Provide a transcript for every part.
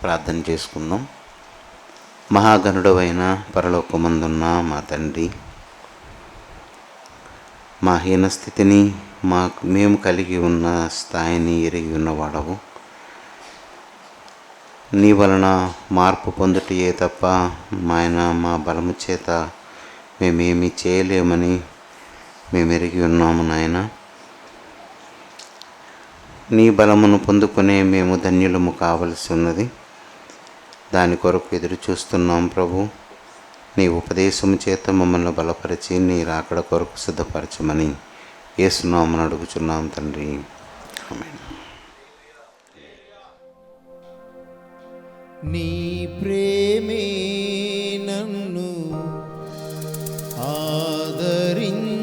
ప్రార్థన చేసుకుందాం. మహాగణుడవైన పరలోకమందున్న మా తండ్రి, మా హీన స్థితిని మేము కలిగి ఉన్న స్థాయిని ఎరిగి ఉన్నవాడవు. నీ వలన మార్పు పొందుటయే తప్ప మా బలము చేత మేమేమీ చేయలేమని మేము ఎరిగి ఉన్నాము నాయన. నీ బలమును పొందుకునే మేము ధన్యులము కావలసి ఉన్నది. దాని కొరకు ఎదురు చూస్తున్నాం ప్రభు. నీ ఉపదేశము చేత మమ్మల్ని బలపరిచి నీ రాకడ కొరకు సిద్ధపరచమని యేసునామమున అడుగుచున్నాం తండ్రి, ఆమేన్. నీ ప్రేమే నన్ను ఆదరించేను,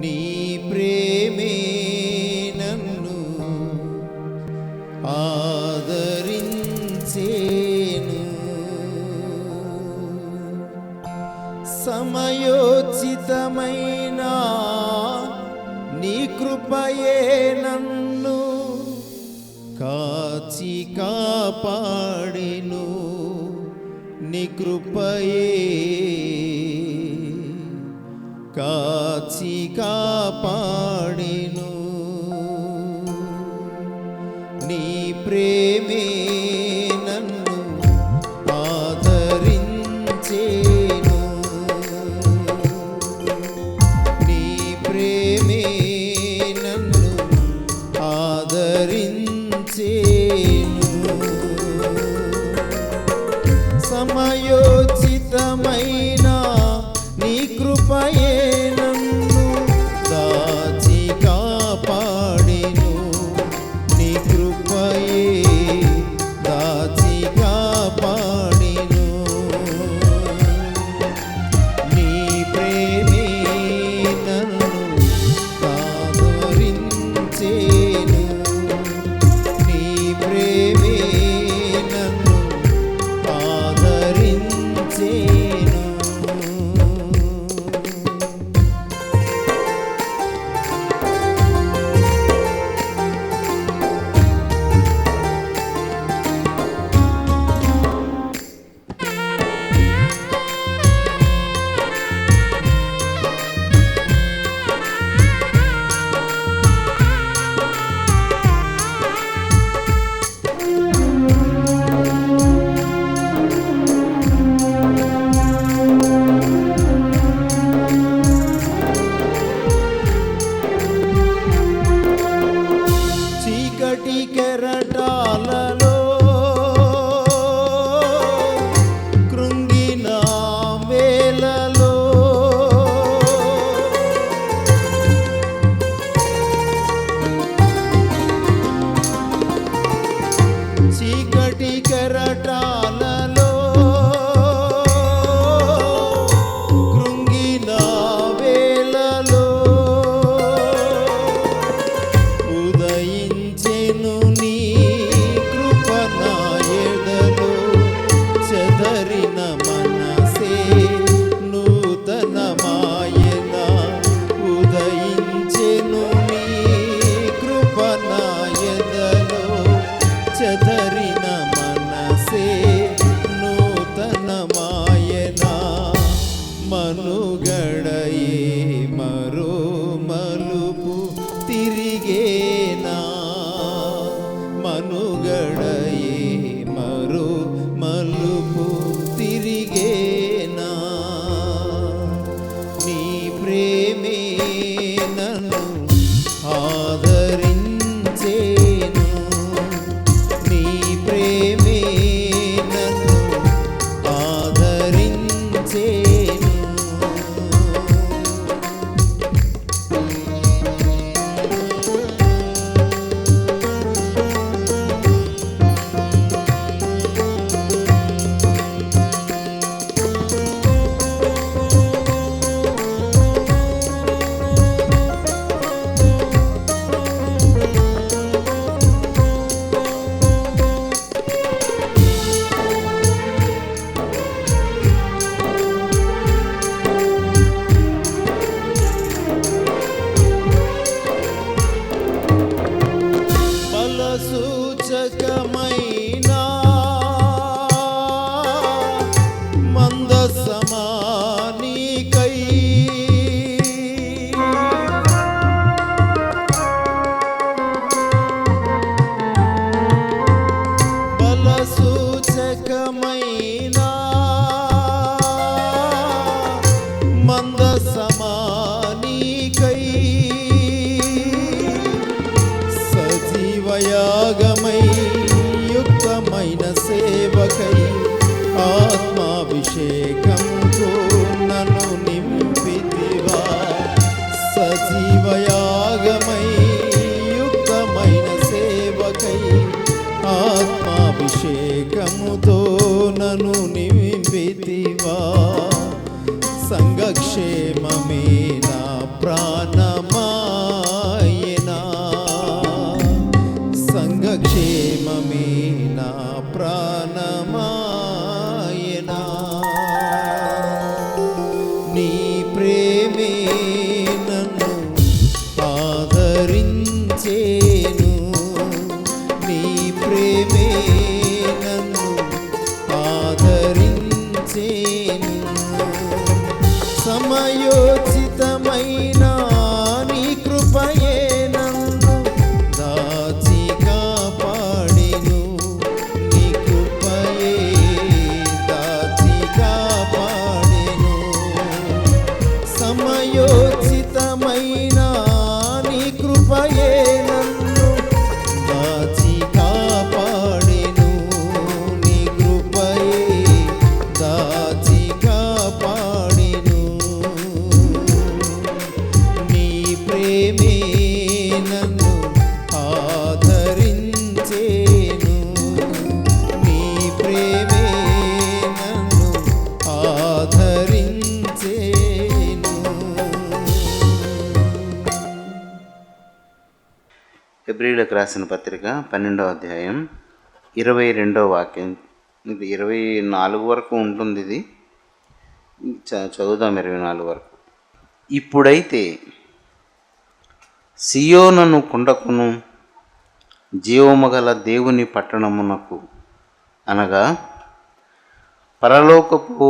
నీ ప్రేమే నన్ను ఆదరించేను. సమయోచితమైన నీ కృపయే నన్ను కాచి కాపాడెను, నీ కృపయే కాచి కాపాడెను. నీ ప్రేమే నన్ను ఆదరించేను, నీ ప్రేమే నన్ను ఆదరించేను. సమయోచితమైన నీ కృపయే నన్ను దాచి కాపాడెను, నీ కృపయే సూచకమైన మందసమా నీకై బల సూచకమైన మందసమా నీకై సజీవయాగమై యుక్తమైన సేవకై ఆత్మాభిషేకంతో నన్ను నింపితివా సజీవయాగమై యుక్తమైన సేవకై ఆత్మాభిషేకముతో నన్ను నింపితివా సంఘక్షేమమే నా ప్రాణమాయనా సంఘక్షేమమే నా ప్రాణమాయనా నీ ప్రేమే నన్ను ఆదరించేను నీ ప్రేమే నన్ను ఆదరించేను సమయోచితమైన నీ కృపయే నన్ను దాచి కాపాడెను నీ కృపయే దాచి కాపాడెను సమయోచితమైన నీ కృపయే నన్ను దాచి కాపాడెను నీ కృపయే దాచి కాపాడెను నీ ప్రేమే నన్ను ఆదరించేను నీ ప్రేమే నన్ను ఆదరించేను. హెబ్రీయులకు రాసిన పత్రిక 12వ అధ్యాయం 22వ వాక్యం. ఇది 24 వరకు ఉంటుంది. ఇది చదువుదాం 24 వరకు. ఇప్పుడైతే సియోనను కొండకును జీవము గల దేవుని పట్టణమునకు అనగా పరలోకపు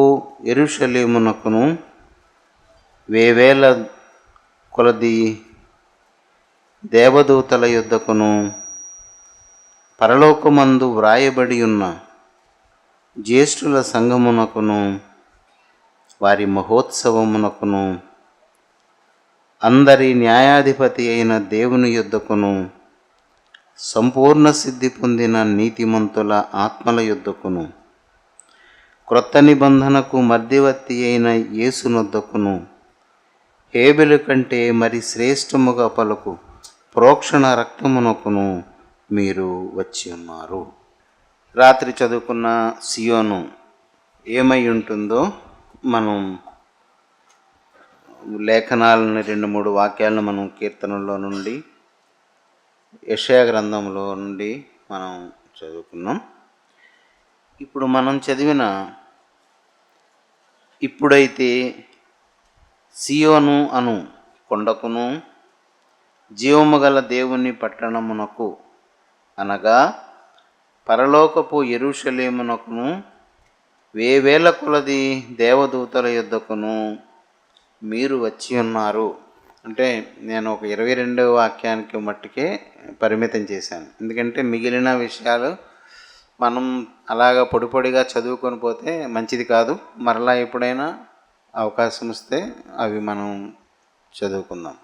యెరూషలేమునకును వేవేల కొలది దేవదూతల యొద్దకును పరలోకమందు వ్రాయబడి ఉన్న జ్యేష్ఠుల సంఘమునకును వారి మహోత్సవమునకును అందరి న్యాయాధిపతి అయిన దేవుని యొద్దకును సంపూర్ణ సిద్ధి పొందిన నీతిమంతుల ఆత్మల యొద్దకును క్రొత్త నిబంధనకు మధ్యవర్తి అయిన యేసునొద్దకును హేబెలు కంటే మరి శ్రేష్టముగా పలుకు ప్రోక్షణ రక్తమునకును మీరు వచ్చి ఉన్నారు. రాత్రి చదువుకున్న సియోను ఏమై ఉంటుందో మనం లేఖనాలని 2-3 వాక్యాలను మనం కీర్తనలో నుండి యెషయా గ్రంథంలో నుండి మనం చదువుకున్నాం. ఇప్పుడు మనం చదివిన ఇప్పుడైతే సియోను అను కొండకును జీవము గల దేవుని పట్టణమునకు అనగా పరలోకపు యెరూషలేమునకును వేవేల కొలది దేవదూతల యొద్దకును మీరు వచ్చి ఉన్నారు. అంటే నేను ఒక 22వ వాక్యానికి మట్టుకే పరిమితం చేశాను. ఎందుకంటే మిగిలిన విషయాలు మనం అలాగా పొడిగా చదువుకొని పోతే మంచిది కాదు. మరలా ఎప్పుడైనా అవకాశం వస్తే అవి మనం చదువుకుందాం.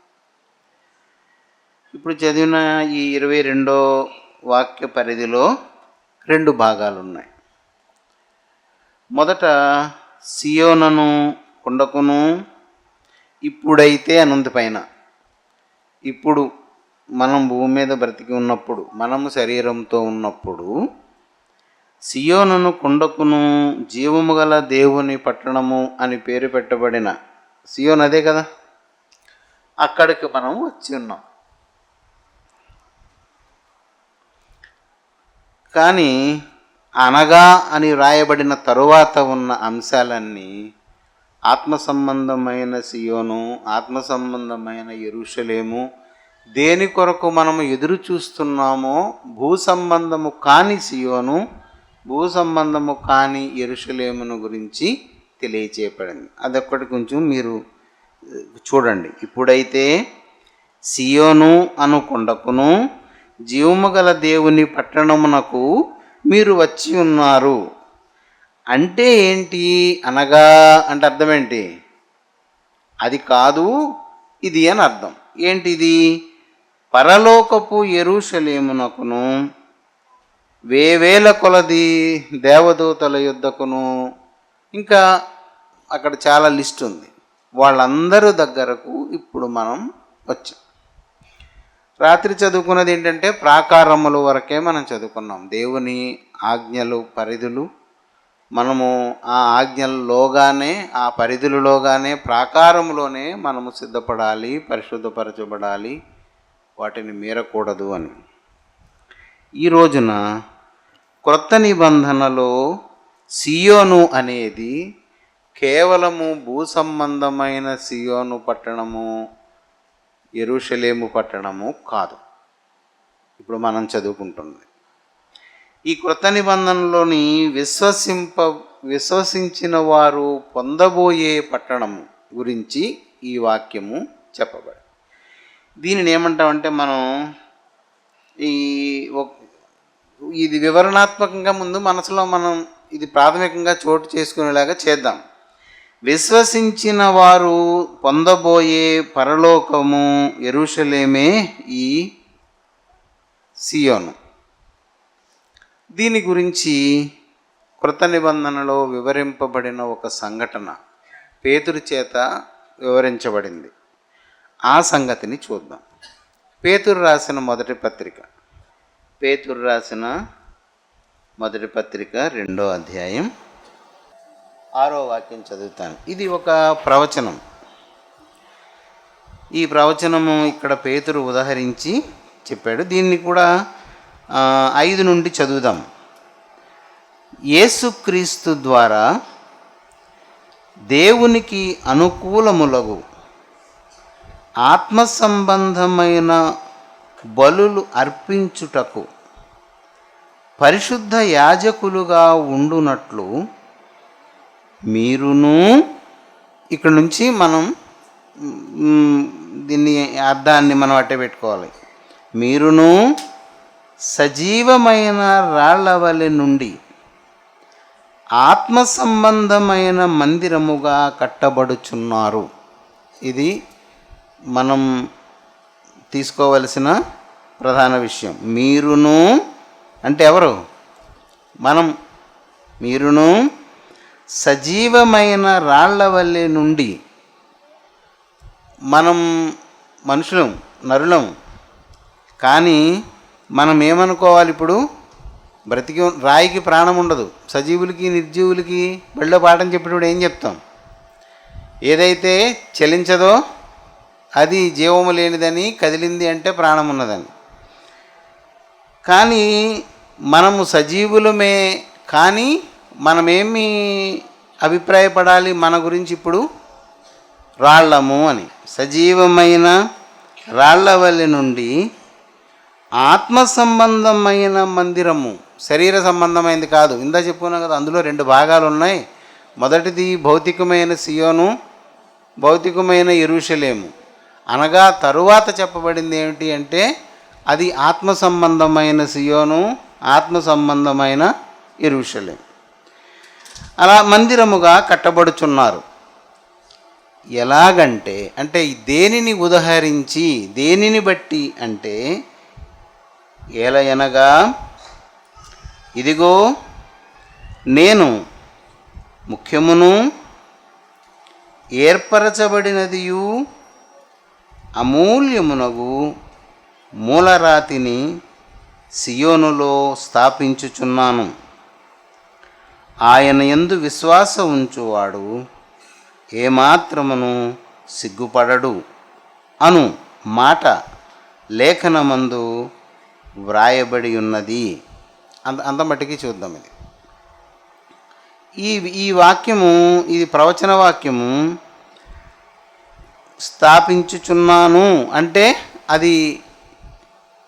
ఇప్పుడు చదివిన ఈ 22వ వాక్య పరిధిలో 2 భాగాలు ఉన్నాయి. మొదట సియోనను కొండకును ఇప్పుడైతే అనుంది పైన. ఇప్పుడు మనం భూమి మీద బ్రతికి ఉన్నప్పుడు, మనము శరీరంతో ఉన్నప్పుడు సియోనును కొండకును జీవము గల దేవుని పట్టణము అని పేరు పెట్టబడిన సియోన్ అదే కదా, అక్కడికి మనం వచ్చి ఉన్నాం. కానీ అనగా అని వ్రాయబడిన తరువాత ఉన్న అంశాలన్నీ ఆత్మ సంబంధమైన సియోను, ఆత్మ సంబంధమైన యెరూషలేము, దేని కొరకు మనము ఎదురు చూస్తున్నామో భూ సంబంధము కాని సియోను, భూ సంబంధము కాని యెరూషలేమును గురించి తెలియచేయబడింది. అదొక్కటి కొంచెం మీరు చూడండి. ఇప్పుడైతే సియోను అను కొండకును జీవము గల దేవుని పట్టణమునకు మీరు వచ్చి ఉన్నారు. అంటే ఏంటి అనగా, అంటే అర్థం ఏంటి? అది కాదు ఇది అని అర్థం. ఏంటిది? పరలోకపు యెరూషలేమునకును వేవేల కొలది దేవదూతల యుద్ధకును, ఇంకా అక్కడ చాలా లిస్ట్ ఉంది, వాళ్ళందరూ దగ్గరకు ఇప్పుడు మనం వచ్చాం. రాత్రి చదువుకున్నది ఏంటంటే ప్రాకారముల వరకే మనం చదువుకున్నాం. దేవుని ఆజ్ఞలు, పరిధులు, మనము ఆ ఆజ్ఞలలోగానే, ఆ పరిధులలోగానే, ప్రాకారములోనే మనము సిద్ధపడాలి, పరిశుద్ధపరచబడాలి, వాటిని మీరకూడదు అని. ఈ రోజున క్రొత్త నిబంధనలో సియోను అనేది కేవలము భూ సంబంధమైన సియోను పట్టణము, యెరూషలేము పట్టణము కాదు. ఇప్పుడు మనం చదువుకుంటుంది ఈ క్రొత్త నిబంధనలోని విశ్వసించిన వారు పొందబోయే పట్టణము గురించి ఈ వాక్యము చెప్పబడింది. దీనిని ఏమంటామంటే మనం ఇది వివరణాత్మకంగా ముందు మనసులో మనం ఇది ప్రాథమికంగా చోటు చేసుకునేలాగా చేద్దాం. విశ్వసించిన వారు పొందబోయే పరలోకము యెరూషలేమే ఈ సియోను. దీని గురించి కృత నిబంధనలో వివరింపబడిన ఒక సంఘటన పేతురు చేత వివరించబడింది. ఆ సంగతిని చూద్దాం. పేతురు రాసిన మొదటి పత్రిక 2వ అధ్యాయం 6వ వాక్యం చదువుతాను. ఇది ఒక ప్రవచనం. ఈ ప్రవచనము ఇక్కడ పేతురు ఉదహరించి చెప్పాడు. దీన్ని కూడా 5 నుండి చదువుదాం. యేసుక్రీస్తు ద్వారా దేవునికి అనుకూలములగు ఆత్మ సంబంధమైన బలులు అర్పించుటకు పరిశుద్ధ యాజకులుగా ఉండునట్లు మీరును, ఇక్కడ నుంచి మనం దీన్ని అర్థాన్ని మనం అట్టే పెట్టుకోవాలి. మీరును సజీవమైన రాళ్లవలె నుండి ఆత్మ సంబంధమైన మందిరముగా కట్టబడుచున్నారు. ఇది మనం తీసుకోవలసిన ప్రధాన విషయం. మీరును అంటే ఎవరు? మనం. మీరును సజీవమైన రాళ్లవలె నుండి, మనం మనుషులం, నరులం. కానీ మనం ఏమనుకోవాలి? ఇప్పుడు బ్రతికి రాయికి ప్రాణం ఉండదు. సజీవులకి నిర్జీవులకి బళ్ళో పాఠం చెప్పేటప్పుడు ఏం చెప్తాం? ఏదైతే చలించదో అది జీవము లేనిదని, కదిలింది అంటే ప్రాణం ఉన్నదని. కానీ మనము సజీవులమే. కానీ మనమేమి అభిప్రాయపడాలి మన గురించి ఇప్పుడు? రాళ్ళము అని. సజీవమైన రాళ్లవలె నుండి ఆత్మ సంబంధమైన మందిరము, శరీర సంబంధమైనది కాదు. ఇందా చెప్పుకున్నాం కదా, అందులో 2 భాగాలు ఉన్నాయి. మొదటిది భౌతికమైన సియోను, భౌతికమైన యెరూషలేము. అనగా తరువాత చెప్పబడింది ఏమిటి అంటే అది ఆత్మ సంబంధమైన సియోను, ఆత్మ సంబంధమైన యెరూషలేము. అలా మందిరముగా కట్టబడుచున్నారు. ఎలాగంటే, అంటే దేనిని ఉదహరించి, దేనిని బట్టి అంటే, ఏలయనగా ఇదిగో నేను ముఖ్యమును ఏర్పరచబడినదియు అమూల్యమునగు మూలరాతిని సియోనులో స్థాపించుచున్నాను. ఆయన యందు విశ్వాస ఉంచువాడు ఏమాత్రమును సిగ్గుపడడు అను మాట లేఖనమందు వ్రాయబడి ఉన్నది. అంత మట్టికి చూద్దాం. ఈ వాక్యము, ఇది ప్రవచన వాక్యము. స్థాపించుచున్నాను అంటే అది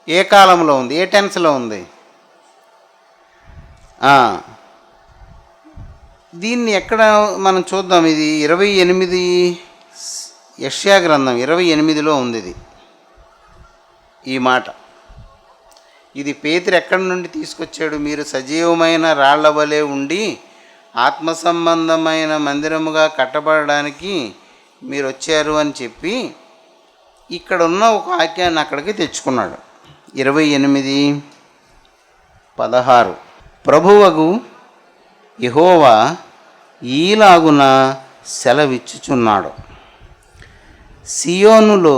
ఏ కాలంలో ఉంది, ఏ టెన్స్లో ఉంది? దీన్ని ఎక్కడ మనం చూద్దాం. ఇది 28 యెషయా గ్రంథం 28లో ఉంది ఇది, ఈ మాట. ఇది పేతురు ఎక్కడి నుండి తీసుకొచ్చాడు? మీరు సజీవమైన రాళ్ల వలె ఉండి ఆత్మ సంబంధమైన మందిరముగా కట్టబడడానికి మీరు వచ్చారు అని చెప్పి ఇక్కడ ఉన్న ఒక వాక్యాన్ని అక్కడికి తెచ్చుకున్నాడు. 28:16 ప్రభువగు యెహోవా ఈలాగున సెలవిచ్చుచున్నాడు, సియోనులో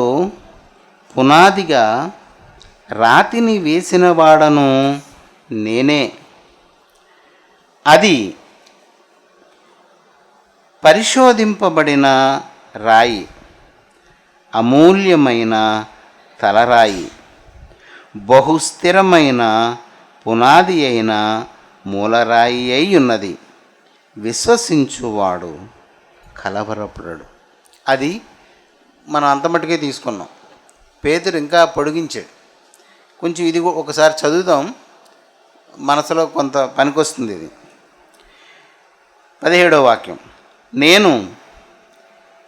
పునాదిగా రాతిని వేసిన వాడను నేనే, అది పరిశోధింపబడిన రాయి, అమూల్యమైన తలరాయి, బహుస్థిరమైన పునాది అయిన మూలరాయి అయి ఉన్నది, విశ్వసించువాడు కలవరపడడు. అది మనం అంతమట్టుకే తీసుకున్నాం. పేతురు ఇంకా పొడిగించాడు. కొంచెం ఇది ఒకసారి చదువుదాం, మనసులో కొంత పనికొస్తుంది. ఇది 17వ వాక్యం, నేను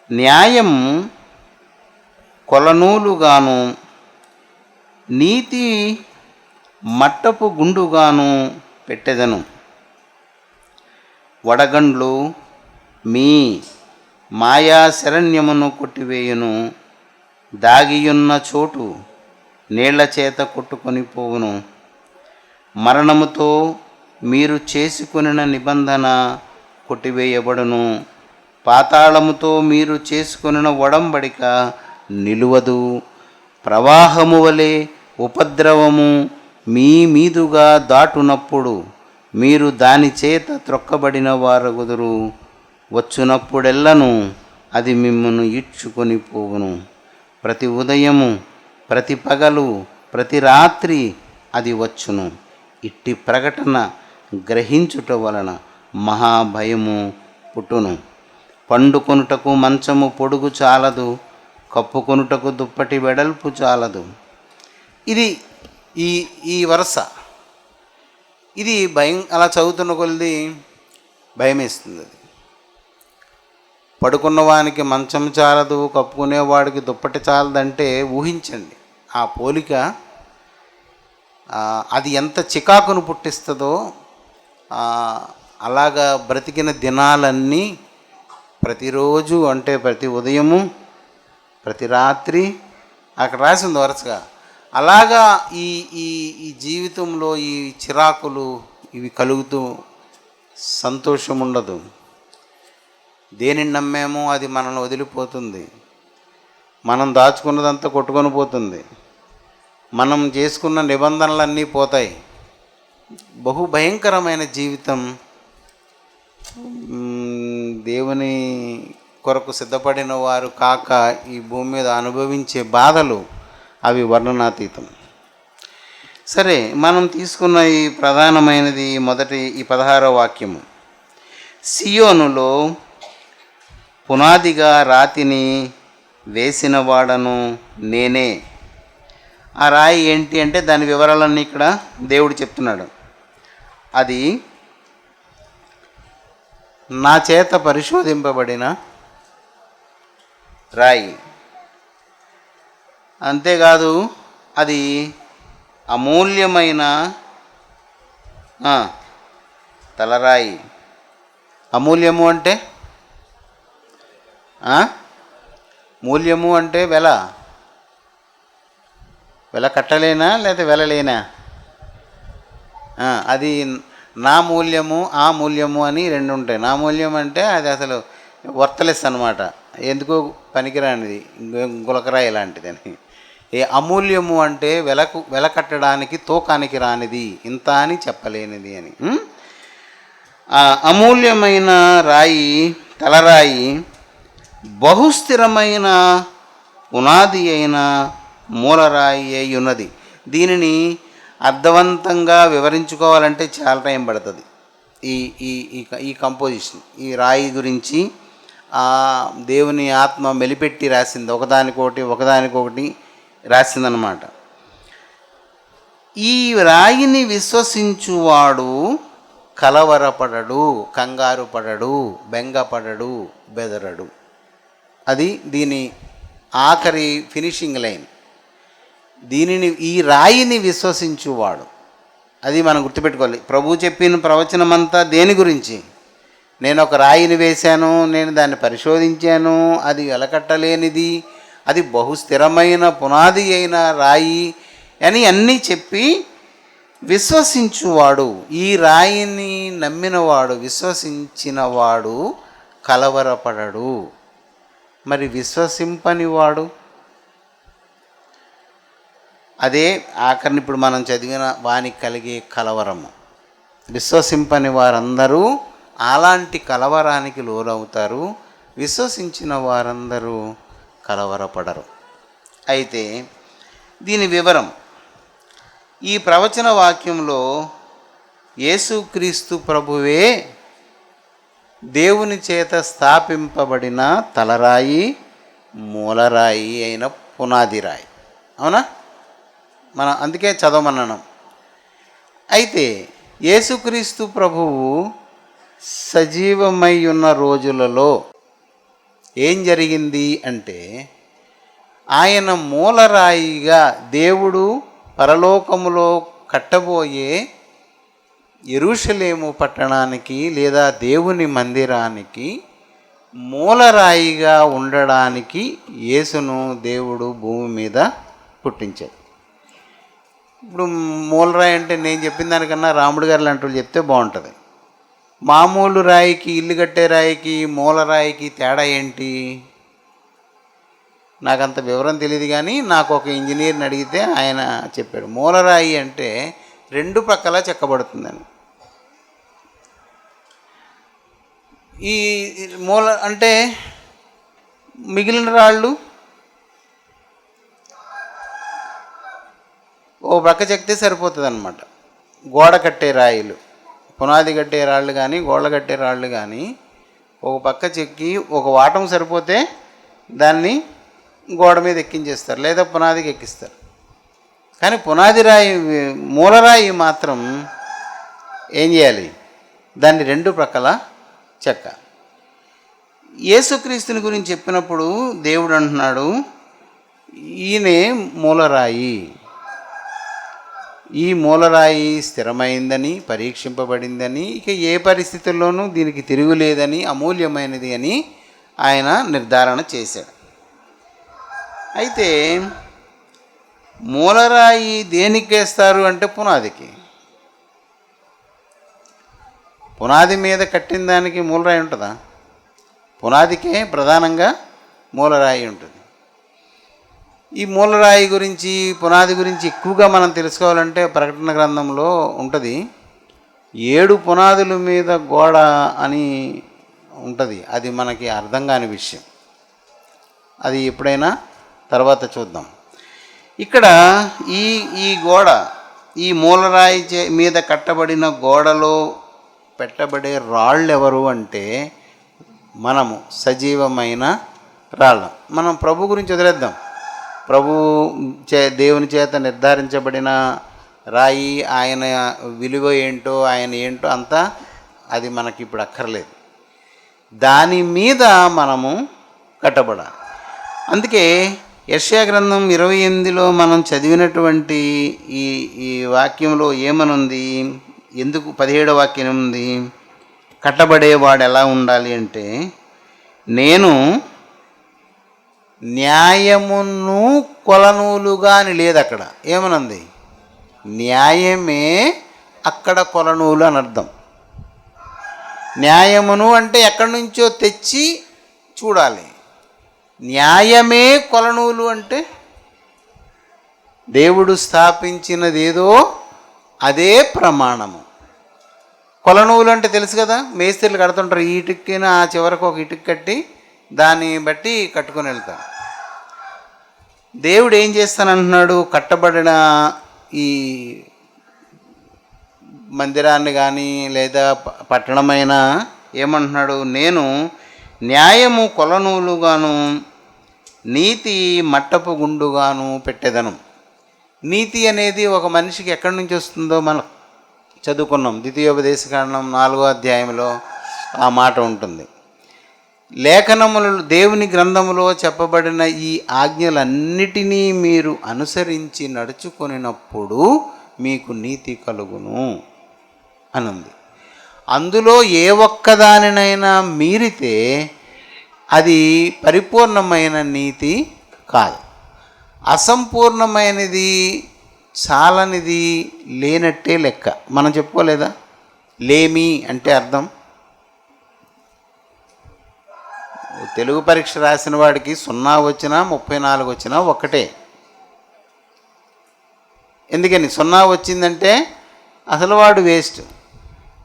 న్యాయం కొలనూలుగాను నీతి మట్టపు గుండుగాను పెట్టెదను, వడగండ్లు మీ మాయా శరణ్యమును కొట్టివేయును, దాగియున్న చోటు నీళ్ల చేత కొట్టుకొని పోవును, మరణముతో మీరు చేసుకొనిన నిబంధన కొట్టివేయబడును, పాతాళముతో మీరు చేసుకొనిన ఒడంబడిక నిలువదు, ప్రవాహము వలె ఉపద్రవము మీ మీదుగా దాటునప్పుడు మీరు దాని చేత త్రొక్కబడిన వారగుదురు, వచ్చునప్పుడెల్లను అది మిమ్మను ఈడ్చుకొని పోవును, ప్రతి ఉదయము ప్రతి పగలు ప్రతి రాత్రి అది వచ్చును. ఇట్టి ప్రకటన గ్రహించుట వలన మహాభయము పుట్టును. పండుకొనుటకు మంచము పొడుగు చాలదు, కప్పుకొనుటకు దుప్పటి వెడల్పు చాలదు. ఇది ఈ వరుస. ఇది భయం, అలా చదువుతున్న కొలది భయం వేస్తుంది. అది పడుకున్నవానికి మంచం చాలదు, కప్పుకునేవాడికి దుప్పటి చాలదంటే ఊహించండి ఆ పోలిక. అది ఎంత చికాకును పుట్టిస్తుందో. అలాగా బ్రతికిన దినాలన్నీ ప్రతిరోజు అంటే ప్రతి ఉదయము ప్రతి రాత్రి అక్కడ రాసింది వరుసగా. అలాగా ఈ జీవితంలో ఈ చిరాకులు ఇవి కలుగుతూ సంతోషం ఉండదు. దేనిని నమ్మామో అది మనల్ని వదిలిపోతుంది, మనం దాచుకున్నదంతా కొట్టుకొని పోతుంది, మనం చేసుకున్న నిబంధనలన్నీ పోతాయి. బహు భయంకరమైన జీవితం. దేవుని కొరకు సిద్ధపడిన వారు కాక ఈ భూమి మీద అనుభవించే బాధలు అవి వర్ణనాతీతం. సరే, మనం తీసుకున్న ఈ ప్రధానమైనది మొదటి ఈ 16వ వాక్యము, సియోనులో పునాదిగా రాతిని వేసిన వాడను నేనే. ఆ రాయి ఏంటి అంటే దాని వివరాలన్నీ ఇక్కడ దేవుడు చెప్తున్నాడు. అది నా చేత పరిశోధింపబడిన రాయి. అంతేకాదు అది అమూల్యమైన తలరాయి. అమూల్యము అంటే మూల్యము అంటే వెల కట్టలేనా లేదా వెలలేనా? అది నా మూల్యము ఆ మూల్యము అని రెండు ఉంటాయి. నా మూల్యం అంటే అది అసలు వర్తలెస్ అనమాట, ఎందుకో పనికిరానిది, గులకరాయి లాంటిది అని. ఏ అమూల్యము అంటే వెల కట్టడానికి తూకానికి రానిది, ఇంత అని చెప్పలేనిది అని. అమూల్యమైన రాయి, తలరాయి, బహుస్థిరమైన పునాది అయిన మూలరాయి అయి ఉన్నది. దీనిని అర్థవంతంగా వివరించుకోవాలంటే చాలా టైం పడుతుంది. ఈ కంపోజిషన్, ఈ రాయి గురించి దేవుని ఆత్మ మెలిపెట్టి రాసింది. ఒకదానికొకటి రాసిందనమాట. ఈ రాయిని విశ్వసించువాడు కలవరపడడు, కంగారు పడడు, బెంగపడడు, బెదరడు. అది దీని ఆఖరి ఫినిషింగ్ లైన్. ఈ రాయిని విశ్వసించువాడు, అది మనం గుర్తుపెట్టుకోవాలి. ప్రభు చెప్పిన ప్రవచనమంతా దేని గురించి? నేను ఒక రాయిని వేశాను, నేను దాన్ని పరిశోధించాను, అది వెలకట్టలేనిది, అది బహుస్థిరమైన పునాది అయిన రాయి అని అన్నీ చెప్పి విశ్వసించువాడు, ఈ రాయిని నమ్మినవాడు, విశ్వసించినవాడు కలవరపడడు. మరి విశ్వసింపనివాడు, అదే ఆఖరిని ఇప్పుడు మనం చదివిన వానికి కలిగే కలవరము. విశ్వసింపని వారందరూ అలాంటి కలవరానికి లోనవుతారు, విశ్వసించిన వారందరూ కలవరపడరు. అయితే దీని వివరం ఈ ప్రవచన వాక్యంలో యేసుక్రీస్తు ప్రభువే దేవుని చేత స్థాపింపబడిన తలరాయి, మూలరాయి అయిన పునాది రాయి. అవునా? మనం అందుకే చదవమన్నాం. అయితే యేసుక్రీస్తు ప్రభువు సజీవమై ఉన్న రోజులలో ఏం జరిగింది అంటే, ఆయన మూలరాయిగా దేవుడు పరలోకములో కట్టబోయే యెరూషలేము పట్టణానికి లేదా దేవుని మందిరానికి మూలరాయిగా ఉండడానికి యేసును దేవుడు భూమి మీద పుట్టించాడు. ఇప్పుడు మూలరాయి అంటే నేను చెప్పిన దానికన్నా రాముడు గారు లాంటి వాళ్ళు చెప్తే బాగుంటుంది. మామూలు రాయికి, ఇల్లు కట్టే రాయికి, మూలరాయికి తేడా ఏంటి? నాకంత వివరం తెలియదు, కానీ నాకు ఒక ఇంజనీర్ని అడిగితే ఆయన చెప్పాడు, మూలరాయి అంటే రెండు ప్రక్కలా చెక్కబడుతుందని. ఈ మూల అంటే మిగిలిన రాళ్ళు ఓ ప్రక్క చెక్కితే సరిపోతుంది అన్నమాట. గోడ కట్టే రాయిలు, పునాది కట్టే రాళ్ళు కానీ గోడలు కట్టే రాళ్ళు కానీ ఒక పక్క చెక్కి ఒక వాటం సరిపోతే దాన్ని గోడ మీద ఎక్కించేస్తారు, లేదా పునాదికి ఎక్కిస్తారు. కానీ పునాది రాయి, మూలరాయి మాత్రం ఏం చేయాలి? దాన్ని రెండు ప్రక్కల చెక్క. యేసుక్రీస్తుని గురించి చెప్పినప్పుడు దేవుడు అంటున్నాడు, ఈయనే మూలరాయి, ఈ మూలరాయి స్థిరమైందని, పరీక్షింపబడిందని, ఇక ఏ పరిస్థితుల్లోనూ దీనికి తిరుగులేదని, అమూల్యమైనది అని ఆయన నిర్ధారణ చేశాడు. అయితే మూలరాయి దేనికి వేస్తారు అంటే పునాదికి. పునాది మీద కట్టిన దానికి మూలరాయి ఉంటుందా? పునాదికే ప్రధానంగా మూలరాయి ఉంటుంది. ఈ మూలరాయి గురించి, పునాది గురించి ఎక్కువగా మనం తెలుసుకోవాలంటే ప్రకటన గ్రంథంలో ఉంటుంది. 7 పునాదుల మీద గోడ అని ఉంటుంది. అది మనకి అర్థం కాని విషయం, అది ఎప్పుడైనా తర్వాత చూద్దాం. ఇక్కడ ఈ గోడ, ఈ మూలరాయి మీద కట్టబడిన గోడలో పెట్టబడే రాళ్ళు ఎవరు అంటే మనము, సజీవమైన రాళ్ళం. మనం ప్రభు గురించి వదిలేద్దాం. ప్రభు దేవుని చేత నిర్ధారించబడిన రాయి, ఆయన విలువ ఏంటో, ఆయన ఏంటో అంతా అది మనకి ఇప్పుడు అక్కర్లేదు. దాని మీద మనము కట్టబడాలి. అందుకే యెషయా గ్రంథం 28లో మనం చదివినటువంటి ఈ వాక్యంలో ఏమనుంది? ఎందుకు 17వ వాక్యం ఉంది? కట్టబడేవాడు ఎలా ఉండాలి అంటే, నేను న్యాయమును కొలనూలుగా అని లేదు అక్కడ. ఏమనుంది? న్యాయమే అక్కడ కొలనూలు అని అర్థం. న్యాయమును అంటే ఎక్కడి నుంచో తెచ్చి చూడాలి. న్యాయమే కొలనూలు అంటే దేవుడు స్థాపించినదేదో అదే ప్రమాణము. కొలనూలు అంటే తెలుసు కదా, మేస్త్రీలు కడుతుంటారు. ఈ ఇటుక్కిన ఆ చివరకు ఒక ఇటుకు కట్టి దాన్ని బట్టి కట్టుకొని వెళ్తాం. దేవుడు ఏం చేస్తానంటున్నాడు? కట్టబడిన ఈ మందిరాన్ని కానీ లేదా పట్టణమైనా ఏమంటున్నాడు? నేను న్యాయము కొలనూలుగాను నీతి మట్టపు గుండుగాను పెట్టెదను. నీతి అనేది ఒక మనిషికి ఎక్కడి నుంచి వస్తుందో మనం చదువుకున్నాం. ద్వితీయోపదేశకాండం 4వ అధ్యాయంలో ఆ మాట ఉంటుంది. లేఖనములు దేవుని గ్రంథములో చెప్పబడిన ఈ ఆజ్ఞలన్నిటినీ మీరు అనుసరించి నడుచుకొనినప్పుడు మీకు నీతి కలుగును అనుంది. అందులో ఏ ఒక్కదానినైనా మీరితే అది పరిపూర్ణమైన నీతి కాదు. అసంపూర్ణమైనది, చాలనిది, లేనట్టే లెక్క. మనం చెప్పుకోలేదా? లేమి అంటే అర్థం, తెలుగు పరీక్ష రాసిన వాడికి 0 వచ్చినా 34 వచ్చినా ఒక్కటే. ఎందుకని 0 వచ్చిందంటే అసలు వాడు వేస్ట్,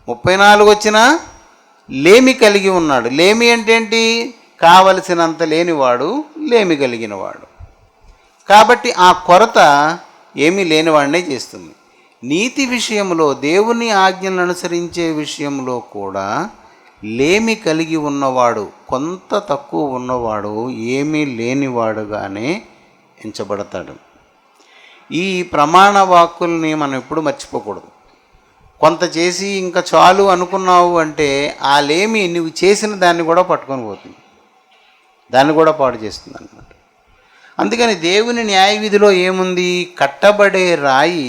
34 వచ్చినా లేమి కలిగి ఉన్నాడు. లేమి అంటే ఏంటి? కావలసినంత లేనివాడు, లేమి కలిగినవాడు. కాబట్టి ఆ కొరత ఏమీ లేనివాడినే చేస్తుంది. నీతి విషయంలో, దేవుని ఆజ్ఞలను అనుసరించే విషయంలో కూడా లేమి కలిగి ఉన్నవాడు, కొంత తక్కువ ఉన్నవాడు, ఏమీ లేనివాడుగానే ఎంచబడతాడు. ఈ ప్రమాణ వాక్కుల్ని మనం ఎప్పుడు మర్చిపోకూడదు. కొంత చేసి ఇంకా చాలు అనుకున్నావు అంటే ఆ లేమి నువ్వు చేసిన దాన్ని కూడా పట్టుకొని పోతుంది, దాన్ని కూడా పాడు చేస్తుంది అన్నమాట. అందుకని దేవుని న్యాయ విధిలో ఏముంది? కట్టబడే రాయి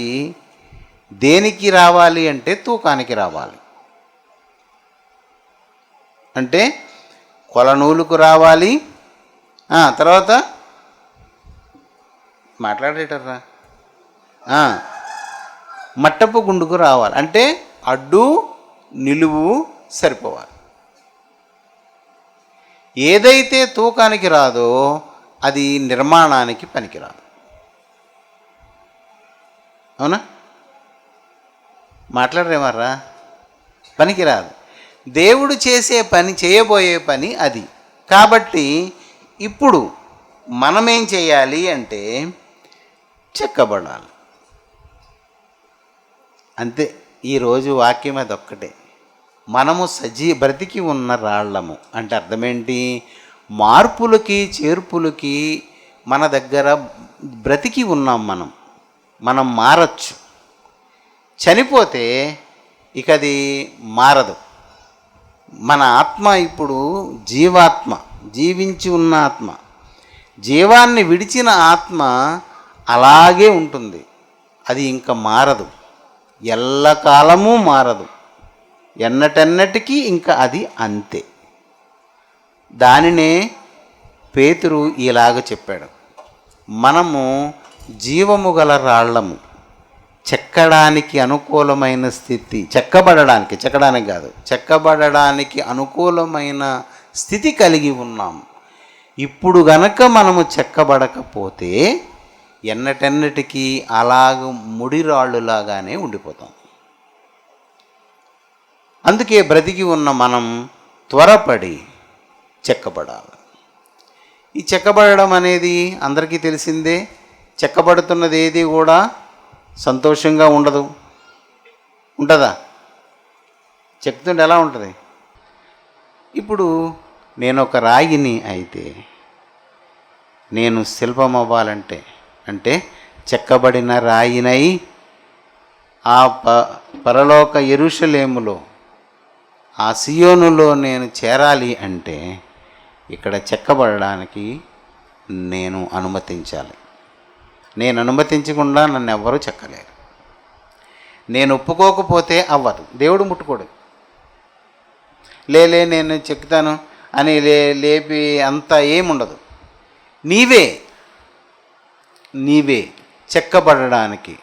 దేనికి రావాలి అంటే తూకానికి రావాలి. అంటే కొలనూలుకు రావాలి. తర్వాత మాట్లాడేటర్రా మట్టపు గుండుకు రావాలి. అంటే అడ్డు నిలువు సరిపోవాలి. ఏదైతే తూకానికి రాదో అది నిర్మాణానికి పనికిరాదు. అవునా? మాట్లాడరేమారా? పనికిరాదు. దేవుడు చేసే పని, చేయబోయే పని అది. కాబట్టి ఇప్పుడు మనమేం చేయాలి అంటే చెక్కబడాలి అంతే. ఈరోజు వాక్యం అది ఒక్కటే. మనము బ్రతికి ఉన్న రాళ్ళము అంటే అర్థమేంటి? మార్పులకి చేర్పులకి మన దగ్గర బ్రతికి ఉన్నాం. మనం మారచ్చు. చనిపోతే ఇక అది మారదు. మన ఆత్మ ఇప్పుడు జీవాత్మ, జీవించి ఉన్న ఆత్మ. జీవాన్ని విడిచిన ఆత్మ అలాగే ఉంటుంది. అది ఇంకా మారదు, ఎల్లకాలము మారదు, ఎన్నటెన్నటికీ ఇంకా అది అంతే. దానినే పేతురు ఇలాగ చెప్పాడు, మనము జీవము గల రాళ్ళము, చెక్కడానికి అనుకూలమైన స్థితి, చెక్కడానికి కాదు, చెక్కబడడానికి అనుకూలమైన స్థితి కలిగి ఉన్నాం. ఇప్పుడు గనక మనము చెక్కబడకపోతే ఎన్నటెన్నటికీ అలాగ ముడిరాళ్ళులాగానే ఉండిపోతాం. అందుకే బ్రతికి ఉన్న మనం త్వరపడి చెక్కబడాలి. ఈ చెక్కబడడం అనేది అందరికీ తెలిసిందే. చెక్కబడుతున్నది ఏది కూడా సంతోషంగా ఉండదు. ఉంటుందా? చెక్కుతుంటే ఎలా ఉంటుంది? ఇప్పుడు నేను ఒక రాయిని అయితే నేను శిల్పం అవ్వాలంటే, అంటే చెక్కబడిన రాయినై ఆ పరలోక యెరూషలేములో, ఆ సియోనులో నేను చేరాలి అంటే ఇక్కడ చెక్కబడడానికి నేను అనుమతించాలి. నేను అనుమతించకుండా నన్ను ఎవ్వరూ చెక్కలేరు. నేను ఒప్పుకోకపోతే అవ్వదు. దేవుడు ముట్టుకోడు. నేను చెక్కుతాను అని లేపి అంతా ఏముండదు. నీవే చెక్కబడడానికి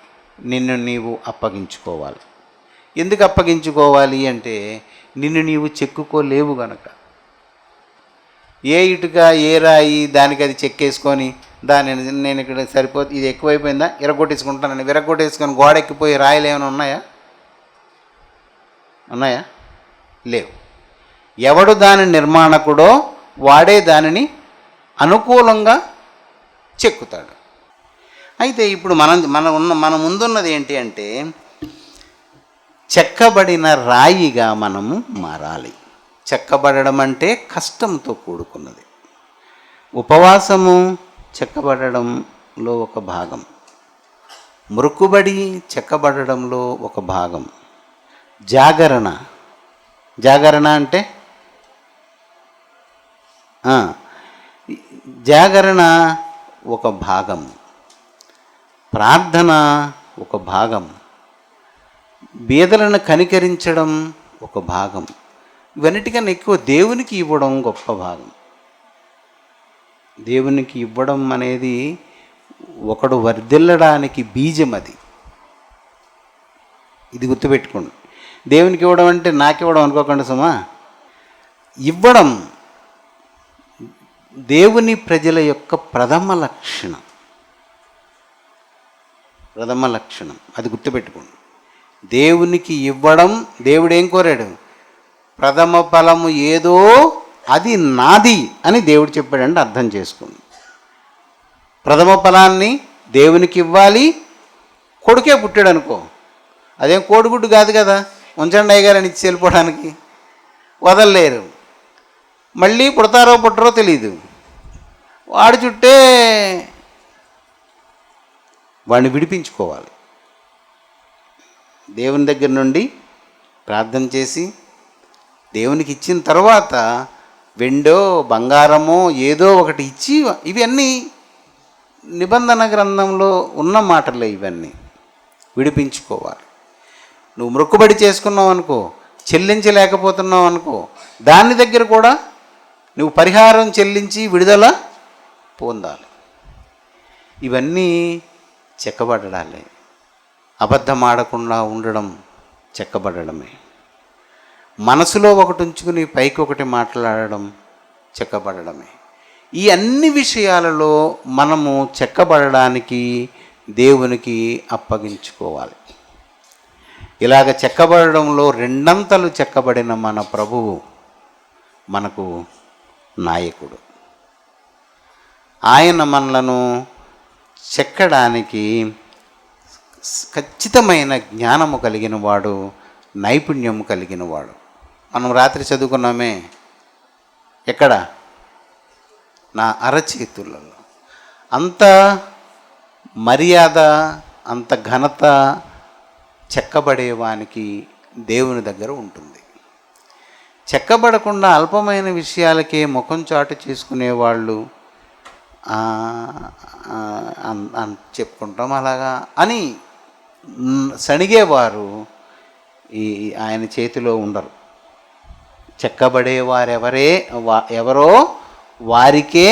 నిన్ను నీవు అప్పగించుకోవాలి. ఎందుకు అప్పగించుకోవాలి అంటే నిన్ను నీవు చెక్కుకోలేవు గనక. ఏ ఇటుక, ఏ రాయి దానికి అది చెక్కేసుకొని నేను ఇక్కడ సరిపోతే ఇది ఎక్కువైపోయిందా విరగొట్టేసుకుంటానని విరగొట్టేసుకొని గోడెక్కిపోయి రాయిలు ఏమైనా ఉన్నాయా? లేవు. ఎవడు దాని నిర్మాణకుడో వాడే దానిని అనుకూలంగా చెక్కుతాడు. అయితే ఇప్పుడు మన ముందున్నది ఏంటి అంటే చెక్కబడిన రాయిగా మనము మారాలి. చెక్కబడడం అంటే కష్టంతో కూడుకున్నది. ఉపవాసము చెక్కబడడంలో ఒక భాగం, మొక్కుబడి చెక్కబడడంలో ఒక భాగం, జాగరణ. జాగరణ అంటే జాగరణ ఒక భాగం, ప్రార్థన ఒక భాగం, బీదలను కనికరించడం ఒక భాగం. ఇవన్నిటికన్నా ఎక్కువ దేవునికి ఇవ్వడం గొప్ప భాగం. దేవునికి ఇవ్వడం అనేది ఒకడు వర్ధిల్లడానికి బీజం. ఇది గుర్తుపెట్టుకోండి. దేవునికి ఇవ్వడం అంటే నాకివ్వడం అనుకోకండి సుమా. ఇవ్వడం దేవుని ప్రజల యొక్క ప్రథమ లక్షణం. అది గుర్తుపెట్టుకోండి. దేవునికి ఇవ్వడం, దేవుడు ఏం కోరాడు? ప్రథమ ఫలము ఏదో అది నాది అని దేవుడు చెప్పాడంటే అర్థం చేసుకోండి. ప్రథమ ఫలాన్ని దేవునికి ఇవ్వాలి. కొడుకే పుట్టాడు అనుకో, అదేం కోడిగుడ్డు కాదు కదా, ఉంచండి అయ్యగారని ఇచ్చి వెళ్ళిపోవడానికి. వదలలేరు. మళ్ళీ పుడతారో పుట్టరో తెలియదు. వాడి చుట్టే వాడిని విడిపించుకోవాలి. దేవుని దగ్గర నుండి ప్రార్థన చేసి దేవునికి ఇచ్చిన తర్వాత వెండో బంగారమో ఏదో ఒకటి ఇచ్చి, ఇవన్నీ నిబంధన గ్రంథంలో ఉన్న మాటలే. ఇవన్నీ విడిపించుకోవాలి. నువ్వు మొక్కుబడి చేసుకున్నావు అనుకో, చెల్లించలేకపోతున్నావు అనుకో, దాని దగ్గర కూడా నువ్వు పరిహారం చెల్లించి విడుదల పొందాలి. ఇవన్నీ చెక్కబడాలి. అబద్ధం ఆడకుండా ఉండడం చెక్కబడడమే. మనసులో ఒకటి ఉంచుకుని పైకి ఒకటి మాట్లాడడం చెక్కబడడమే. ఈ అన్ని విషయాలలో మనము చెక్కబడడానికి దేవునికి అప్పగించుకోవాలి. ఇలాగ చెక్కబడడంలో రెండంతలు చెక్కబడిన మన ప్రభువు మనకు నాయకుడు. ఆయన మనలను చెక్కడానికి ఖచ్చితమైన జ్ఞానము కలిగిన వాడు, నైపుణ్యము కలిగిన వాడు. మనం రాత్రి చదువుకున్నామే, ఎక్కడ? నా అరచేతులలో. అంత మర్యాద, అంత ఘనత చెక్కబడేవానికి దేవుని దగ్గర ఉంటుంది. చెక్కబడకుండా అల్పమైన విషయాలకే ముఖం చాటు చేసుకునేవాళ్ళు చెప్పుకుంటాం అలాగా అని సణిగేవారు ఆయన చేతిలో ఉండరు. ఎవరో వారికే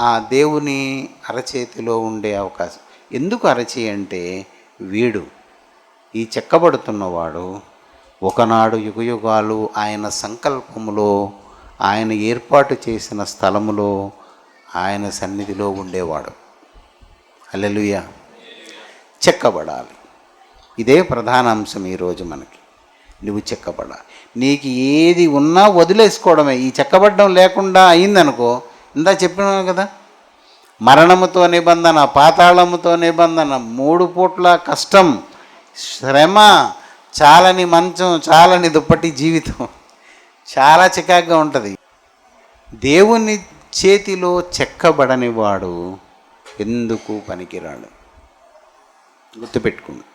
ఆ దేవుని అరచేతిలో ఉండే అవకాశం. ఎందుకు అరచేయి అంటే, వీడు ఈ చెక్కబడుతున్నవాడు ఒకనాడు యుగయుగాలు ఆయన సంకల్పములో, ఆయన ఏర్పాటు చేసిన స్థలములో, ఆయన సన్నిధిలో ఉండేవాడు. హల్లెలూయా. చెక్కబడాలి. ఇదే ప్రధాన అంశం ఈరోజు మనకి. నువ్వు చెక్కబడాలి. నీకు ఏది ఉన్నా వదిలేసుకోవడమే. ఈ చెక్కబడడం లేకుండా అయిందనుకో, ఇందా చెప్పినాను కదా, మరణముతో నిబంధన, పాతాళముతో నిబంధన, 3 పూట్ల కష్టం, శ్రమ, చాలని మంచం, చాలని దుప్పటి జీవితం, చాలా చికాగ్గా ఉంటుంది. దేవుని చేతిలో చెక్కబడని వాడు ఎందుకు పనికిరాడు. గుర్తుపెట్టుకోండి.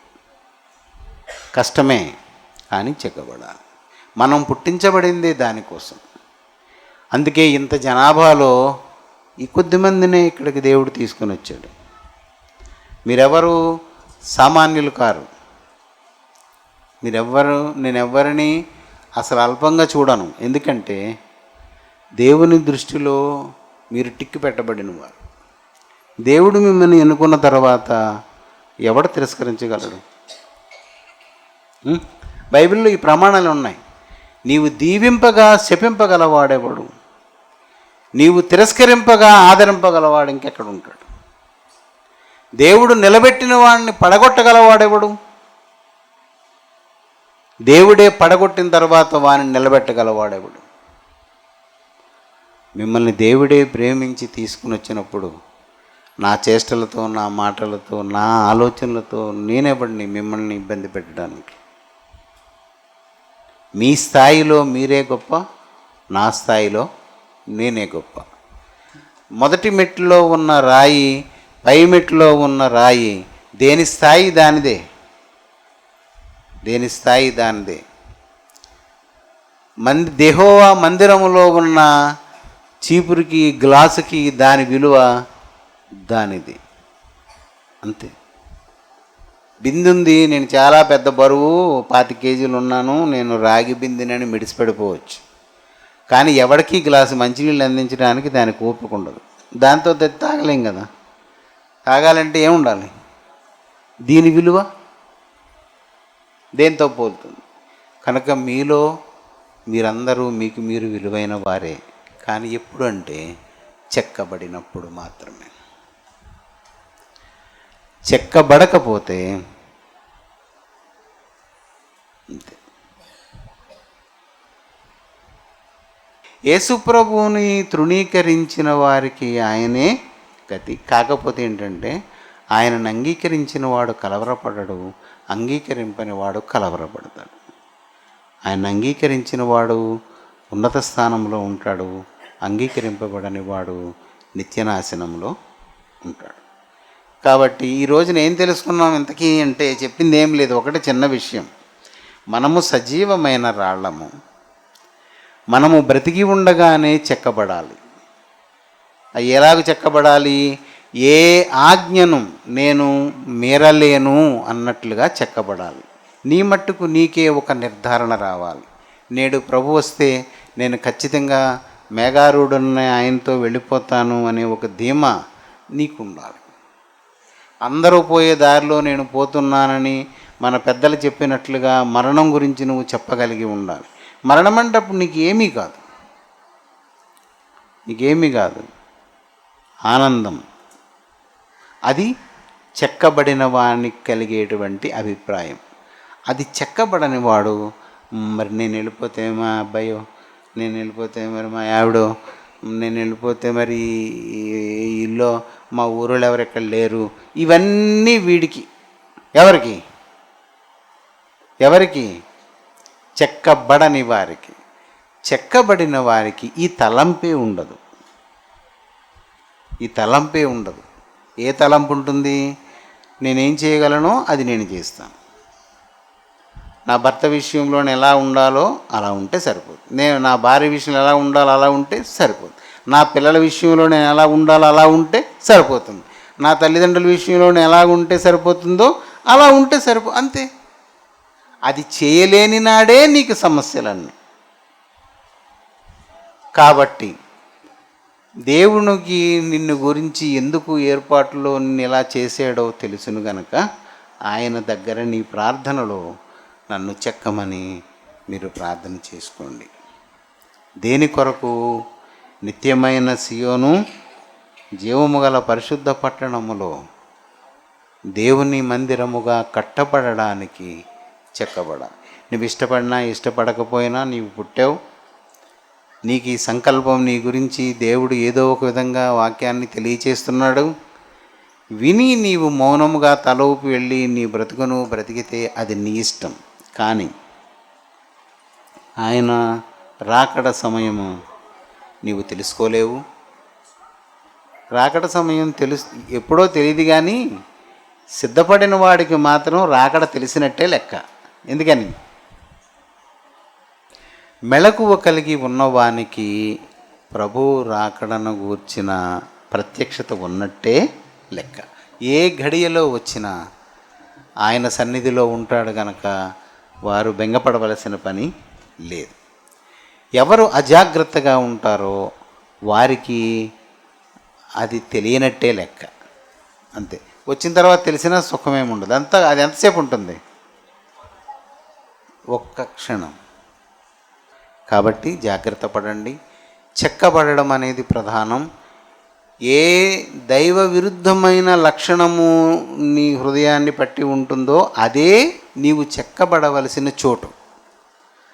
కష్టమే కానీ చెక్కబడాలి. మనం పుట్టించబడిందే దానికోసం. అందుకే ఇంత జనాభాలో ఈ కొద్దిమందినే ఇక్కడికి దేవుడు తీసుకొని వచ్చాడు. మీరెవరు సామాన్యులు కారు. నేనెవ్వరిని అసలు అల్పంగా చూడను. ఎందుకంటే దేవుని దృష్టిలో మీరు టిక్కు పెట్టబడిన వారు. దేవుడు మిమ్మల్ని ఎన్నుకున్న తర్వాత ఎవడు తిరస్కరించగలడు? బైబిల్లో ఈ ప్రమాణాలు ఉన్నాయి. నీవు దీవింపగా శపింపగలవాడెవడు? నీవు తిరస్కరింపగా ఆదరింపగలవాడు ఇంకెక్కడ ఉంటాడు? దేవుడు నిలబెట్టిన వాడిని పడగొట్టగలవాడెవడు? దేవుడే పడగొట్టిన తర్వాత వాడిని నిలబెట్టగలవాడెవడు? మిమ్మల్ని దేవుడే ప్రేమించి తీసుకుని వచ్చినప్పుడు నా చేష్టలతో, నా మాటలతో, నా ఆలోచనలతో నేనెవడిని మిమ్మల్ని ఇబ్బంది పెట్టడానికి? మీ స్థాయిలో మీరే గొప్ప, నా స్థాయిలో నేనే గొప్ప. మొదటి మెట్టులో ఉన్న రాయి, పై మెట్టులో ఉన్న రాయి, దేని స్థాయి దానిదే. దేని స్థాయి దానిదే. యెహోవా మందిరములో ఉన్న చీపురికి, గ్లాసుకి దాని విలువ దానిది. అంతే. బిందె ఉంది, నేను చాలా పెద్ద బరువు 25 కేజీలు ఉన్నాను, నేను రాగి బిందెనని మిడిసిపడిపోవచ్చు. కానీ ఎవడికి గ్లాసు మంచినీళ్ళు అందించడానికి దానికి ఓపిక ఉండదు. దాంతో తాగలేం కదా. తాగాలంటే ఏముండాలి? దీని విలువ దేంతో పోలుతుంది? కనుక మీరందరూ మీకు మీరు విలువైన వారే. కానీ ఎప్పుడు అంటే చెక్కబడినప్పుడు మాత్రమే. చెక్కబడకపోతే అంతే. యేసుప్రభువుని తృణీకరించిన వారికి ఆయనే గతి. కాకపోతే ఏంటంటే ఆయనను అంగీకరించిన వాడు కలవరపడడు, అంగీకరింపని వాడు కలవరపడతాడు. ఆయన అంగీకరించిన వాడు ఉన్నత స్థానంలో ఉంటాడు, అంగీకరింపబడని వాడు నిత్యనాశనంలో ఉంటాడు. కాబట్టి ఈ రోజున ఏం తెలుసుకున్నాం ఇంతకీ అంటే చెప్పింది ఏం లేదు. ఒకటి చిన్న విషయం, మనము సజీవమైన రాళ్ళము. మనము బ్రతికి ఉండగానే చెక్కబడాలి. అవి ఎలాగ చెక్కబడాలి? ఏ ఆజ్ఞను నేను మీరలేను అన్నట్లుగా చెక్కబడాలి. నీ మట్టుకు నీకే ఒక నిర్ధారణ రావాలి. నేడు ప్రభు వస్తే నేను ఖచ్చితంగా మేఘారూఢున్న ఆయనతో వెళ్ళిపోతాను అనే ఒక ధీమా నీకు ఉండాలి. అందరూ పోయే దారిలో నేను పోతున్నానని మన పెద్దలు చెప్పినట్లుగా మరణం గురించి నువ్వు చెప్పగలిగి ఉండాలి. మరణం అంటే అప్పుడు నీకేమీ కాదు, ఆనందం. అది చెక్కబడిన వానికి కలిగేటువంటి అభిప్రాయం. అది చెక్కబడని వాడు, మరి నేను వెళ్ళిపోతే మా అబ్బాయో, నేను వెళ్ళిపోతే మరి మా ఆవిడో, నేను వెళ్ళిపోతే మరి ఇల్లు, మా ఊరిలో ఎవరెక్కడ లేరు, ఇవన్నీ వీడికి. ఎవరికి? చెక్కబడని వారికి. చెక్కబడిన వారికి ఈ తలంపే ఉండదు. ఏ తలంపు ఉంటుంది? నేనేం చేయగలనో అది నేను చేస్తాను. నా భర్త విషయంలో నేను ఎలా ఉండాలో అలా ఉంటే సరిపోతుంది. నేను నా భార్య విషయంలో ఎలా ఉండాలో అలా ఉంటే సరిపోతుంది. నా పిల్లల విషయంలో నేను ఎలా ఉండాలో అలా ఉంటే సరిపోతుంది. నా తల్లిదండ్రుల విషయంలో నేను ఎలా ఉంటే సరిపోతుందో అలా ఉంటే అంతే. అది చేయలేని నాడే నీకు సమస్యలన్నీ. కాబట్టి దేవునికి నిన్ను గురించి ఎందుకు ఏర్పాటులో నిన్ను ఎలా చేసాడో తెలుసును గనక ఆయన దగ్గర నీ ప్రార్థనలో నన్ను చెక్కమని మీరు ప్రార్థన చేసుకోండి. దేని కొరకు? నిత్యమైన సియోను, జీవము గల పరిశుద్ధ పట్టణములో దేవుని మందిరముగా కట్టబడడానికి చెక్కబడాలి. నువ్వు ఇష్టపడినా ఇష్టపడకపోయినా నీవు పుట్టావు. నీకు ఈ సంకల్పం, నీ గురించి దేవుడు ఏదో ఒక విధంగా వాక్యాన్ని తెలియచేస్తున్నాడు. విని నీవు మౌనముగా తల ఊపి వెళ్ళి నీ బ్రతుకును బ్రతికితే అది నీ ఇష్టం. కానీ ఆయన రాకడ సమయము నీవు తెలుసుకోలేవు. రాకడ సమయం ఎప్పుడో తెలియదు, కానీ సిద్ధపడిన వాడికి మాత్రం రాకడ తెలిసినట్టే లెక్క. ఎందుకని? మెలకువ కలిగి ఉన్నవానికి ప్రభు రాకడను గూర్చిన ప్రత్యక్షత ఉన్నట్టే లెక్క. ఏ ఘడియలో వచ్చినా ఆయన సన్నిధిలో ఉంటాడు గనక వారు బెంగపడవలసిన పని లేదు. ఎవరు అజాగ్రత్తగా ఉంటారో వారికి అది తెలియనట్టే లెక్క. అంతే. వచ్చిన తర్వాత తెలిసినా సుఖమేముండదు. అది ఎంతసేపు ఉంటుంది? ఒక్క క్షణం. కాబట్టి జాగ్రత్త పడండి. చెక్కబడడం అనేది ప్రధానం. ఏ దైవ విరుద్ధమైన లక్షణము నీ హృదయాన్ని పట్టి ఉంటుందో అదే నీవు చెక్కబడవలసిన చోటు.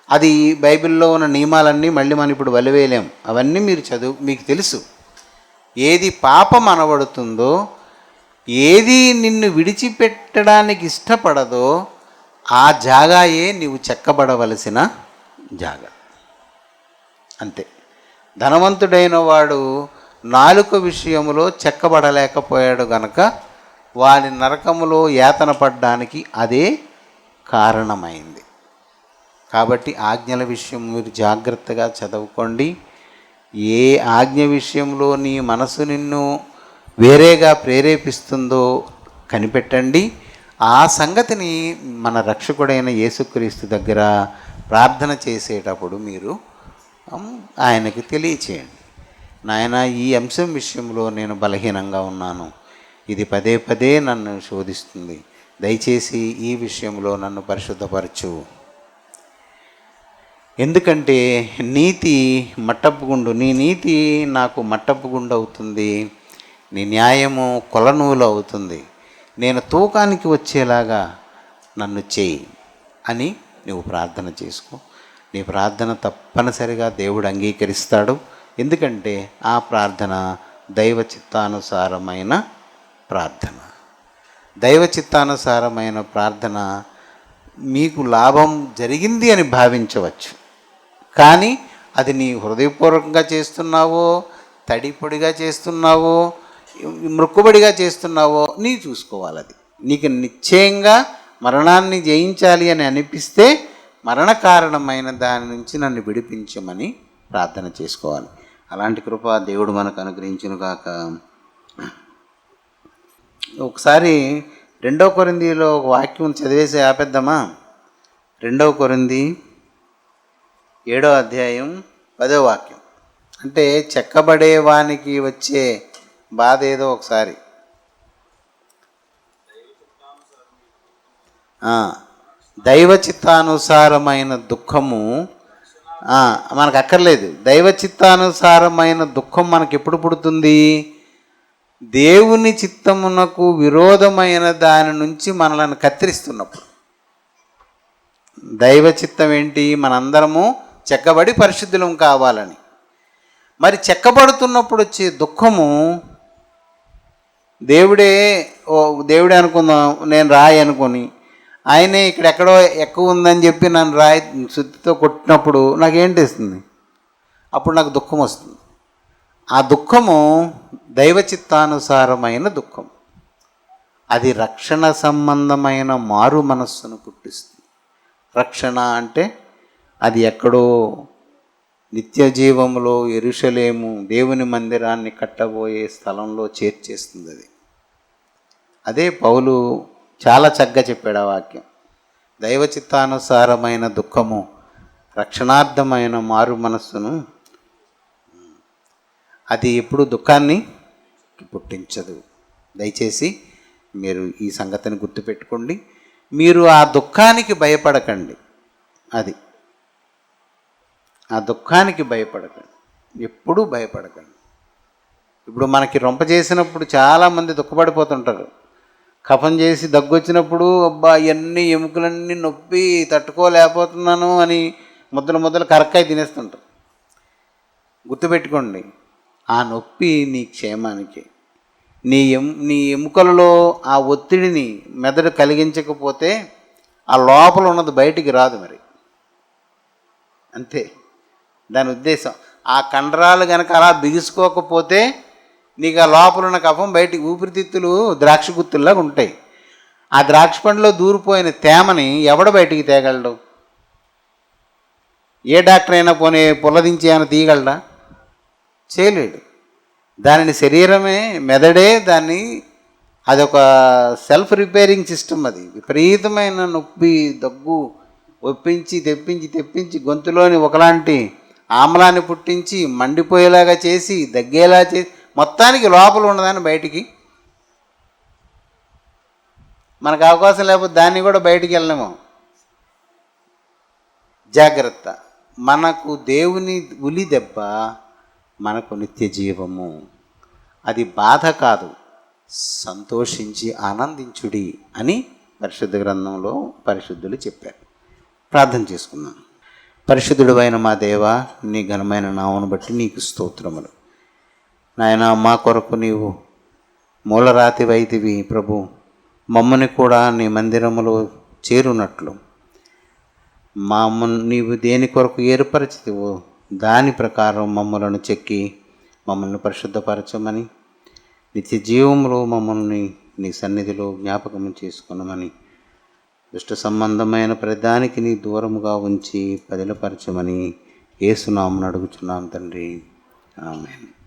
అది బైబిల్లో ఉన్న నియమాలన్నీ మళ్ళీ మనం ఇప్పుడు వలివేయలేం. అవన్నీ మీకు తెలుసు. ఏది పాపం అనబడుతుందో, ఏది నిన్ను విడిచిపెట్టడానికి ఇష్టపడదో ఆ జాగాయే నీవు చెక్కబడవలసిన జాగా. అంతే. ధనవంతుడైన వాడు నాలుక విషయంలో చెక్కబడలేకపోయాడు గనక వాని నరకములో యాతన పడ్డానికి అదే కారణమైంది. కాబట్టి ఆజ్ఞల విషయం మీరు జాగ్రత్తగా చదువుకోండి. ఏ ఆజ్ఞ విషయంలో నీ మనసు నిన్ను వేరేగా ప్రేరేపిస్తుందో కనిపెట్టండి. ఆ సంగతిని మన రక్షకుడైన యేసుక్రీస్తు దగ్గర ప్రార్థన చేసేటప్పుడు మీరు ఆయనకి తెలియచేయండి. నాయన, ఈ అంశం విషయంలో నేను బలహీనంగా ఉన్నాను, ఇది పదే పదే నన్ను శోధిస్తుంది, దయచేసి ఈ విషయంలో నన్ను పరిశుద్ధపరచు. ఎందుకంటే నీతి మట్టపుగుండు, నీ నీతి నాకు మట్టపుగుండు అవుతుంది, నీ న్యాయము కొలనూలు అవుతుంది, నేను తూకానికి వచ్చేలాగా నన్ను చేయి అని నువ్వు ప్రార్థన చేసుకో. నీ ప్రార్థన తప్పనిసరిగా దేవుడు అంగీకరిస్తాడు. ఎందుకంటే ఆ ప్రార్థన దైవ చిత్తానుసారమైన ప్రార్థన. దైవ చిత్తానుసారమైన ప్రార్థన మీకు లాభం జరిగింది అని భావించవచ్చు, కానీ అది నీ హృదయపూర్వకంగా చేస్తున్నావో, తడిపొడిగా చేస్తున్నావో, మృక్కుబడిగా చేస్తున్నావో నీ చూసుకోవాలి. అది నీకు నిశ్చయంగా మరణాన్ని జయించాలి అని అనిపిస్తే మరణ కారణమైన దాని నుంచి నన్ను విడిపించమని ప్రార్థన చేసుకోవాలి. అలాంటి కృప దేవుడు మనకు అనుగ్రహించును గాక. ఒకసారి 2 కొరింథీలో ఒక వాక్యం చదివేసి ఆపేద్దామా? 2 కొరింథీ 7వ అధ్యాయం 10వ వాక్యం. అంటే చెక్కబడే వానికి వచ్చే బాధ ఏదో ఒకసారి దైవ చిత్తానుసారమైన దుఃఖము మనకు అక్కర్లేదు. దైవ చిత్తానుసారమైన దుఃఖం మనకి ఎప్పుడు పుడుతుంది? దేవుని చిత్తమునకు విరోధమైన దాని నుంచి మనలను కత్తిరిస్తున్నప్పుడు. దైవ చిత్తం ఏంటి? మనందరము చెక్కబడి పరిశుద్ధులం కావాలని. మరి చెక్కబడుతున్నప్పుడు వచ్చే దుఃఖము దేవుడే అనుకుందాం, నేను రాయి అనుకొని ఆయనే ఇక్కడెక్కడో ఎక్కువ ఉందని చెప్పి నన్ను రాయి సుత్తితో కొట్టినప్పుడు నాకేంటి ఇస్తుంది? అప్పుడు నాకు దుఃఖం వస్తుంది. ఆ దుఃఖము దైవ చిత్తానుసారమైన దుఃఖం. అది రక్షణ సంబంధమైన మారు మనస్సును పుట్టిస్తుంది. రక్షణ అంటే అది ఎక్కడో నిత్య జీవంలో యెరూషలేము దేవుని మందిరాన్ని కట్టబోయే స్థలంలో చేర్చేస్తుంది. అదే పౌలు చాలా చక్కగా చెప్పాడు ఆ వాక్యం. దైవ చిత్తానుసారమైన దుఃఖము రక్షణార్థమైన మారు మనస్సును, అది ఎప్పుడు దుఃఖాన్ని పుట్టించదు. దయచేసి మీరు ఈ సంగతిని గుర్తుపెట్టుకోండి. మీరు ఆ దుఃఖానికి భయపడకండి. ఆ దుఃఖానికి భయపడకండి, ఎప్పుడూ భయపడకండి. ఇప్పుడు మనకి రొంప చేసినప్పుడు చాలామంది దుఃఖపడిపోతుంటారు. కఫం చేసి దగ్గు వచ్చినప్పుడు అబ్బా ఇవన్నీ ఎముకలన్నీ నొప్పి తట్టుకోలేకపోతున్నాను అని ముద్దలు కరక్కాయ తినేస్తుంటారు. గుర్తుపెట్టుకోండి, ఆ నొప్పి నీ క్షేమానికి. నీ ఎముకలలో ఆ ఒత్తిడిని మెదడు కలిగించకపోతే ఆ లోపల ఉన్నది బయటికి రాదు. మరి అంతే దాని ఉద్దేశం. ఆ కండరాలు కనుక అలా బిగుసుకోకపోతే నీకు ఆ లోపల ఉన్న కఫం బయటికి, ఊపిరితిత్తులు ద్రాక్ష గుత్తుల్లాగా ఉంటాయి. ఆ ద్రాక్ష పండులో దూరిపోయిన తేమని ఎవడ బయటికి తేగలడు? ఏ డాక్టర్ అయినా పోనీ పుల్లదించి ఆయన తీయగలడా? చేయలేడు. దానిని శరీరమే, మెదడే దాన్ని, అదొక సెల్ఫ్ రిపేరింగ్ సిస్టమ్. అది విపరీతమైన నొప్పి దగ్గు తెప్పించి గొంతులోని ఒకలాంటి ఆమ్లాన్ని పుట్టించి మండిపోయేలాగా చేసి దగ్గేలా చేసి మొత్తానికి లోపల ఉన్నదాన్ని బయటికి, మనకు అవకాశం లేకపోతే దాన్ని కూడా బయటికి వెళ్ళలేము. జాగ్రత్త. మనకు దేవుని ఉలి దెబ్బ మనకు నిత్య జీవము. అది బాధ కాదు, సంతోషించి ఆనందించుడి అని పరిశుద్ధ గ్రంథంలో పరిశుద్ధులు చెప్పారు. ప్రార్థన చేసుకుందాం. పరిశుద్ధుడు అయిన మా దేవా, నీ ఘనమైన నామమును బట్టి నీకు స్తోత్రములు. నాయన, మా కొరకు నీవు మూలరాతి వైదివి ప్రభు. మమ్మల్ని కూడా నీ మందిరములో చేరునట్లు నీవు దేని కొరకు ఏర్పరిచితివో దాని ప్రకారం మమ్మలను చెక్కి మమ్మల్ని పరిశుద్ధపరచమని, నిత్య జీవంలో మమ్మల్ని నీ సన్నిధిలో జ్ఞాపకం చేసుకున్నామని, దుష్ట సంబంధమైన ప్రతిదానికి నీ దూరముగా ఉంచి పదిలపరచమని యేసునామమున అడుగుచున్నాం తండ్రి. ఆమేన్.